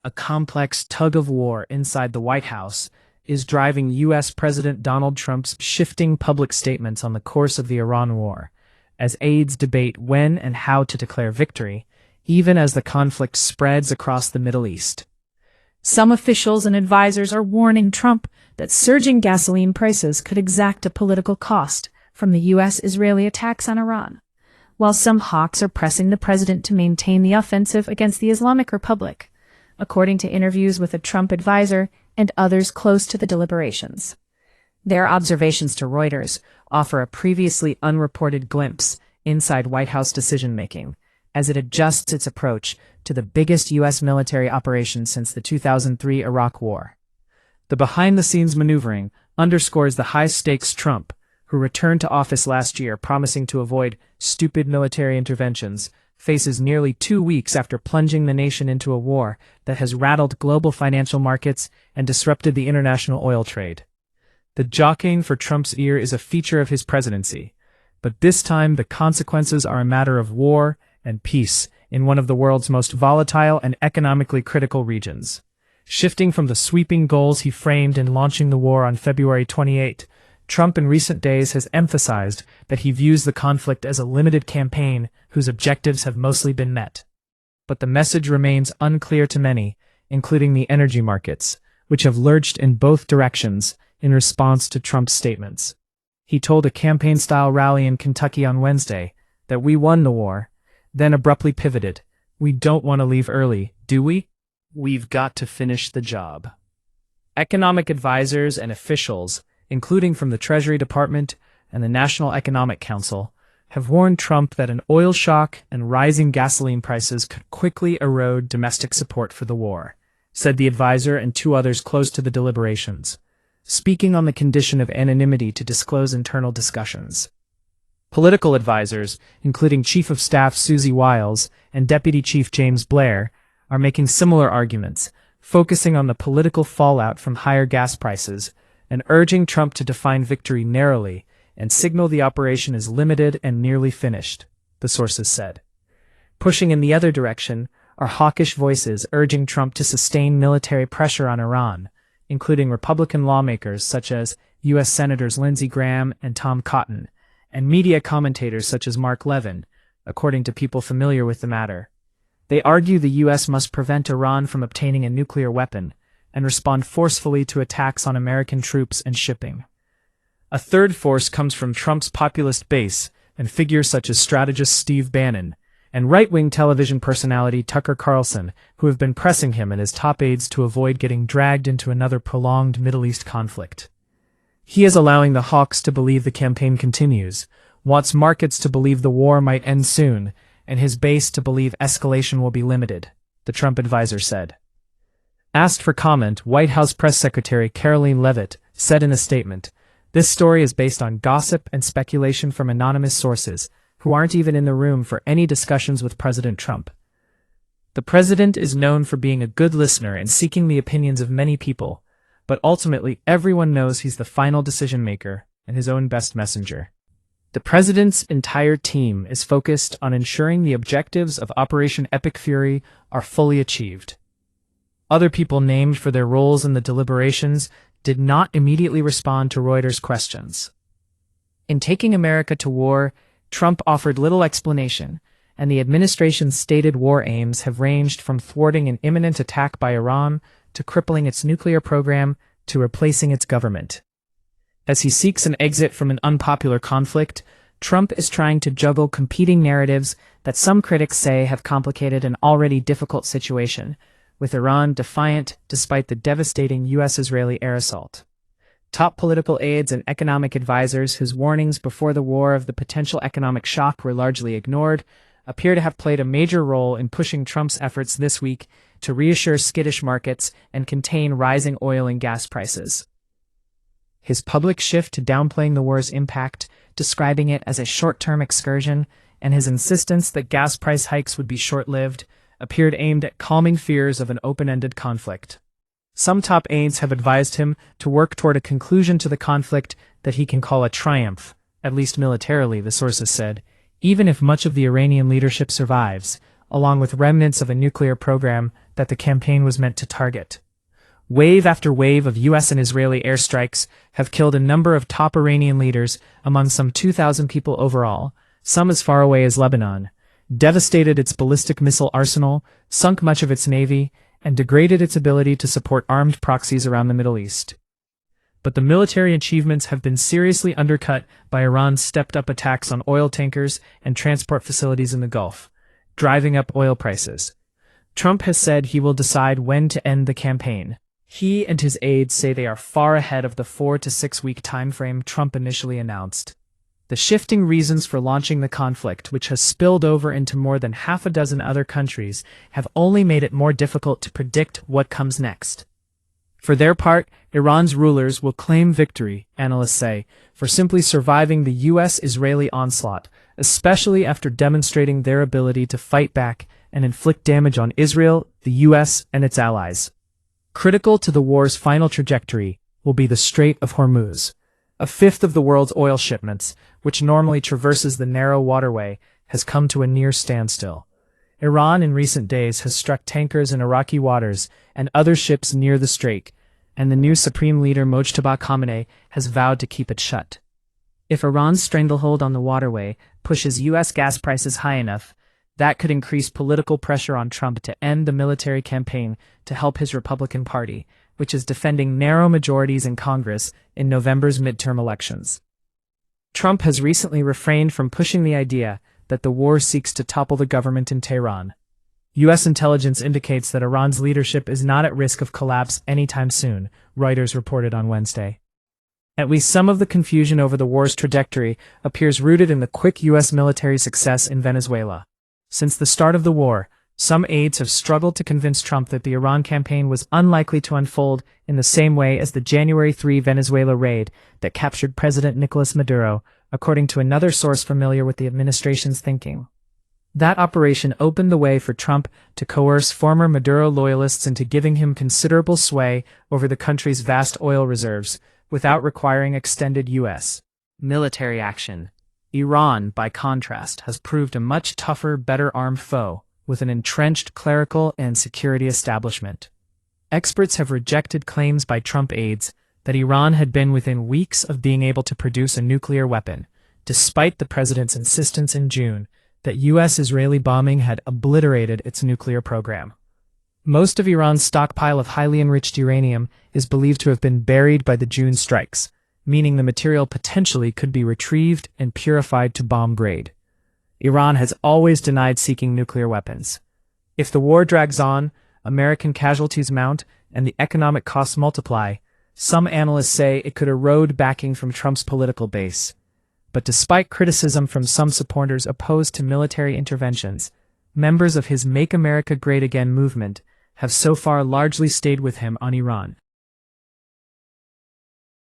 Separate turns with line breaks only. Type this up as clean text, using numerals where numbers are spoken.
A complex tug-of-war inside the White House is driving U.S. President Donald Trump's shifting public statements on the course of the Iran war, as aides debate when and how to declare victory, even as the conflict spreads across the Middle East.
Some officials and advisors are warning Trump that surging gasoline prices could exact a political cost from the U.S.-Israeli attacks on Iran, while some hawks are pressing the president to maintain the offensive against the Islamic Republic, according to interviews with a Trump advisor and others close to the deliberations. Their observations to Reuters offer a previously unreported glimpse inside White House decision-making, as it adjusts its approach to the biggest U.S. military operation since the 2003 Iraq War. The behind-the-scenes maneuvering underscores the high-stakes Trump, who returned to office last year promising to avoid stupid military interventions, faces nearly 2 weeks after plunging the nation into a war that has rattled global financial markets and disrupted the international oil trade. The jockeying for Trump's ear is a feature of his presidency, but this time the consequences are a matter of war and peace in one of the world's most volatile and economically critical regions. Shifting from the sweeping goals he framed in launching the war on February 28, Trump in recent days has emphasized that he views the conflict as a limited campaign whose objectives have mostly been met. But the message remains unclear to many, including the energy markets, which have lurched in both directions in response to Trump's statements. He told a campaign-style rally in Kentucky on Wednesday that we won the war, then abruptly pivoted. We don't want to leave early, do we? We've got to finish the job. Economic advisors and officials, including from the Treasury Department and the National Economic Council, have warned Trump that an oil shock and rising gasoline prices could quickly erode domestic support for the war, said the advisor and 2 others close to the deliberations, speaking on the condition of anonymity to disclose internal discussions. Political advisors, including Chief of Staff Susie Wiles and Deputy Chief James Blair, are making similar arguments, focusing on the political fallout from higher gas prices and urging Trump to define victory narrowly and signal the operation is limited and nearly finished, the sources said. Pushing in the other direction are hawkish voices urging Trump to sustain military pressure on Iran, including Republican lawmakers such as U.S. Senators Lindsey Graham and Tom Cotton, and media commentators such as Mark Levin, according to people familiar with the matter. They argue the U.S. must prevent Iran from obtaining a nuclear weapon and respond forcefully to attacks on American troops and shipping. A third force comes from Trump's populist base and figures such as strategist Steve Bannon and right-wing television personality Tucker Carlson, who have been pressing him and his top aides to avoid getting dragged into another prolonged Middle East conflict. He is allowing the hawks to believe the campaign continues, wants markets to believe the war might end soon, and his base to believe escalation will be limited, the Trump advisor said. Asked for comment, White House Press Secretary Karoline Leavitt said in a statement, "This story is based on gossip and speculation from anonymous sources, who aren't even in the room for any discussions with President Trump. The president is known for being a good listener and seeking the opinions of many people, but ultimately everyone knows he's the final decision-maker and his own best messenger. The president's entire team is focused on ensuring the objectives of Operation Epic Fury are fully achieved." Other people named for their roles in the deliberations did not immediately respond to Reuters' questions. In taking America to war, Trump offered little explanation, and the administration's stated war aims have ranged from thwarting an imminent attack by Iran to crippling its nuclear program to replacing its government. As he seeks an exit from an unpopular conflict, Trump is trying to juggle competing narratives that some critics say have complicated an already difficult situation, with Iran defiant despite the devastating U.S.-Israeli air assault. Top political aides and economic advisors whose warnings before the war of the potential economic shock were largely ignored appear to have played a major role in pushing Trump's efforts this week to reassure skittish markets and contain rising oil and gas prices. His public shift to downplaying the war's impact, describing it as a short-term excursion, and his insistence that gas price hikes would be short-lived, appeared aimed at calming fears of an open-ended conflict. Some top aides have advised him to work toward a conclusion to the conflict that he can call a triumph, at least militarily, the sources said. Even if much of the Iranian leadership survives,
along with remnants of a nuclear program that the campaign was meant to target. Wave after wave of U.S. and Israeli airstrikes have killed a number of top Iranian leaders, among some 2,000 people overall, some as far away as Lebanon, devastated its ballistic missile arsenal, sunk much of its navy, and degraded its ability to support armed proxies around the Middle East. But the military achievements have been seriously undercut by Iran's stepped-up attacks on oil tankers and transport facilities in the Gulf, driving up oil prices. Trump has said he will decide when to end the campaign. He and his aides say they are far ahead of the 4 to 6 week timeframe Trump initially announced. The shifting reasons for launching the conflict, which has spilled over into more than half a dozen other countries, have only made it more difficult to predict what comes next. For their part, Iran's rulers will claim victory, analysts say, for simply surviving the U.S.-Israeli onslaught, especially after demonstrating their ability to fight back and inflict damage on Israel, the U.S., and its allies. Critical to the war's final trajectory will be the Strait of Hormuz. A fifth of the world's oil shipments, which normally traverses the narrow waterway, has come to a near standstill. Iran in recent days has struck tankers in Iraqi waters and other ships near the strait, and the new Supreme Leader Mojtaba Khamenei has vowed to keep it shut. If Iran's stranglehold on the waterway pushes U.S. gas prices high enough, that could increase political pressure on Trump to end the military campaign to help his Republican Party, which is defending narrow majorities in Congress in November's midterm elections. Trump has recently refrained from pushing the idea that the war seeks to topple the government in Tehran. U.S. intelligence indicates that Iran's leadership is not at risk of collapse anytime soon, Reuters reported on Wednesday. At least some of the confusion over the war's trajectory appears rooted in the quick U.S. military success in Venezuela. Since the start of the war, some aides have struggled to convince Trump that the Iran campaign was unlikely to unfold in the same way as the January 3 Venezuela raid that captured President Nicolas Maduro, according to another source familiar with the administration's thinking. That operation opened the way for Trump to coerce former Maduro loyalists into giving him considerable sway over the country's vast oil reserves, without requiring extended U.S. military action. Iran, by contrast, has proved a much tougher, better-armed foe, with an entrenched clerical and security establishment. Experts have rejected claims by Trump aides that Iran had been within weeks of being able to produce a nuclear weapon, despite the president's insistence in June that U.S.-Israeli bombing had obliterated its nuclear program. Most of Iran's stockpile of highly enriched uranium is believed to have been buried by the June strikes, meaning the material potentially could be retrieved and purified to bomb grade. Iran has always denied seeking nuclear weapons. If the war drags on, American casualties mount, and the economic costs multiply, some analysts say it could erode backing from Trump's political base. But despite criticism from some supporters opposed to military interventions, members of his Make America Great Again movement have so far largely stayed with him on Iran,